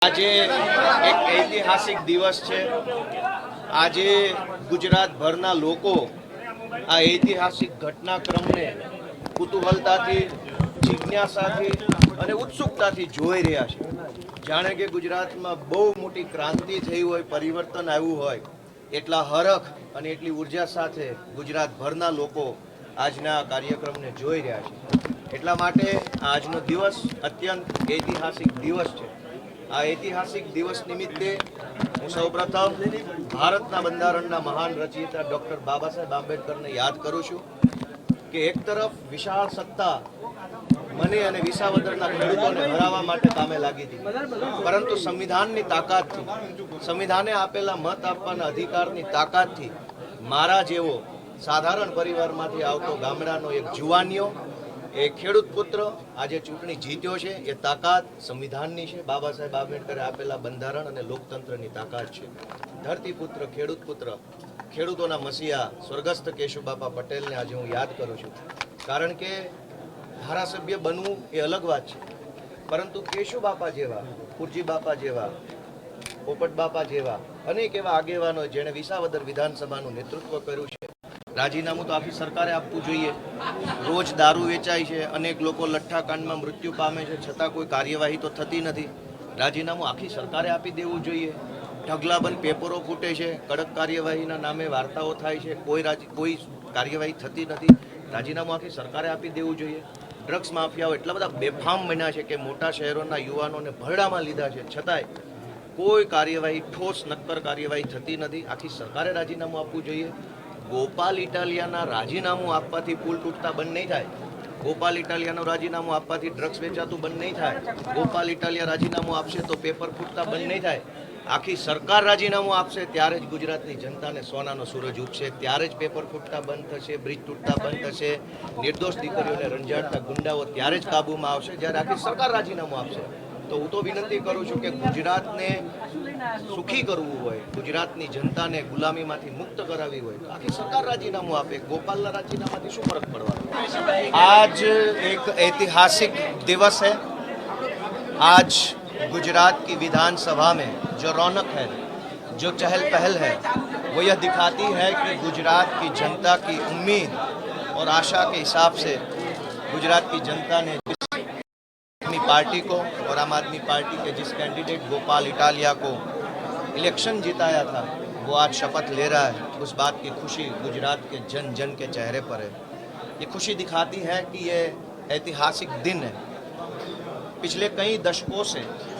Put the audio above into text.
આજે એક ઐતિહાસિક દિવસ છે। આજે ગુજરાતભરના લોકો આ ઐતિહાસિક ઘટનાક્રમને કુતૂહલતાથી, જિજ્ઞાસાથી અને ઉત્સુકતાથી જોઈ રહ્યા છે। જાણે કે ગુજરાતમાં બહુ મોટી ક્રાંતિ થઈ હોય, પરિવર્તન આવ્યું હોય, એટલા હરખ અને એટલી ઉર્જા સાથે ગુજરાતભરના લોકો આજના કાર્યક્રમને જોઈ રહ્યા છે। એટલા માટે આજનો દિવસ અત્યંત ઐતિહાસિક દિવસ છે। આ ઐતિહાસિક દિવસ નિમિત્તે હું સૌપ્રથમ ભારતના બંધારણના મહાન રચયિતા ડૉક્ટર બાબા સાહેબ આંબેડકરને યાદ કરું છું કે એક તરફ વિશાળ સત્તા મને અને વિસાવદરના ખેડૂતોને હરાવવા માટે કામે લાગી હતી, પરંતુ સંવિધાનની તાકાતથી, સંવિધાને આપેલા મત આપવાના અધિકારની તાકાતથી મારા જેવો સાધારણ પરિવારમાંથી આવતો ગામડાનો એક જુવાનિયો, એ ખેડૂત પુત્ર આજે ચૂંટણી જીત્યો છે। એ તાકાત સંવિધાનની છે, બાબા સાહેબ આંબેડકરે આપેલા બંધારણ અને લોકતંત્રની તાકાત છે। ધરતીપુત્ર, ખેડૂત પુત્ર, ખેડૂતોના મસીહા સ્વર્ગસ્થ કેશુબાપા પટેલને આજે હું યાદ કરું છું, કારણ કે ધારાસભ્ય બનવું એ અલગ વાત છે, પરંતુ કેશુબાપા જેવા, કુરજી બાપા જેવા, પોપટ બાપા જેવા અનેક એવા આગેવાનો જેણે વિસાવદર વિધાનસભાનું નેતૃત્વ કર્યું છે, રાજીનામું તો આખી સરકારે આપવું જોઈએ। રોજ દારૂ વેચાય છે, અનેક લોકો લઠ્ઠાકાંડમાં મૃત્યુ પામે છે, છતાં કોઈ કાર્યવાહી તો થતી નથી। રાજીનામું આખી સરકારે આપી દેવું જોઈએ। ઢગલાબંધ પેપરો ફૂટે છે, કડક કાર્યવાહીના નામે વાર્તાઓ થાય છે, કોઈ કાર્યવાહી થતી નથી। રાજીનામું આખી સરકારે આપી દેવું જોઈએ। ડ્રગ્સ માફિયાઓ એટલા બધા બેફામ બન્યા છે કે મોટા શહેરોના યુવાનોને ભરડામાં લીધા છે, છતાંય કોઈ કાર્યવાહી, ઠોસ નક્કર કાર્યવાહી થતી નથી। આખી સરકારે રાજીનામું આપવું જોઈએ। ગોપાલ ઇટાલિયાના રાજીનામું આપવાથી પુલ તૂટતા બંધ નહીં થાય। ગોપાલ ઇટાલિયાનું રાજીનામું આપવાથી ડ્રગ્સ વેચાતું બંધ નહીં થાય। ગોપાલ ઇટાલિયા રાજીનામું આપશે તો પેપર ફૂટતા બંધ નહીં થાય। આખી સરકાર રાજીનામું આપશે ત્યારે જ ગુજરાતની જનતાને સોનાનો સૂરજ ઉગશે, ત્યારે જ પેપર ફૂટતા બંધ થશે, બ્રિજ તૂટતા બંધ થશે, નિર્દોષ દીકરીઓને રંજાડતા ગુંડાઓ ત્યારે જ કાબૂમાં આવશે જ્યારે આખી સરકાર રાજીનામું આપશે। તો હું તો વિનંતી કરું છું કે ગુજરાતને સુખી કરવું હોય, ગુજરાતની જનતાને ગુલામીમાંથી મુક્ત કરાવી હોય તો આખી સરકાર રાજીનામું આપે। ગોપાલના રાજીનામાથી શું ફરક પડવાનો? आज एक ऐतिहासिक दिवस है। आज गुजरात की विधानसभा में जो रौनक है, जो चहल पहल है, वो यह दिखाती है कि गुजरात की जनता की उम्मीद और आशा के हिसाब से गुजरात की जनता ने आदमी पार्टी को और आम आदमी पार्टी के जिस कैंडिडेट गोपाल इटालिया को इलेक्शन जिताया था, वो आज शपथ ले रहा है। उस बात की खुशी गुजरात के जन जन के चेहरे पर है। ये खुशी दिखाती है कि ये ऐतिहासिक दिन है। पिछले कई दशकों से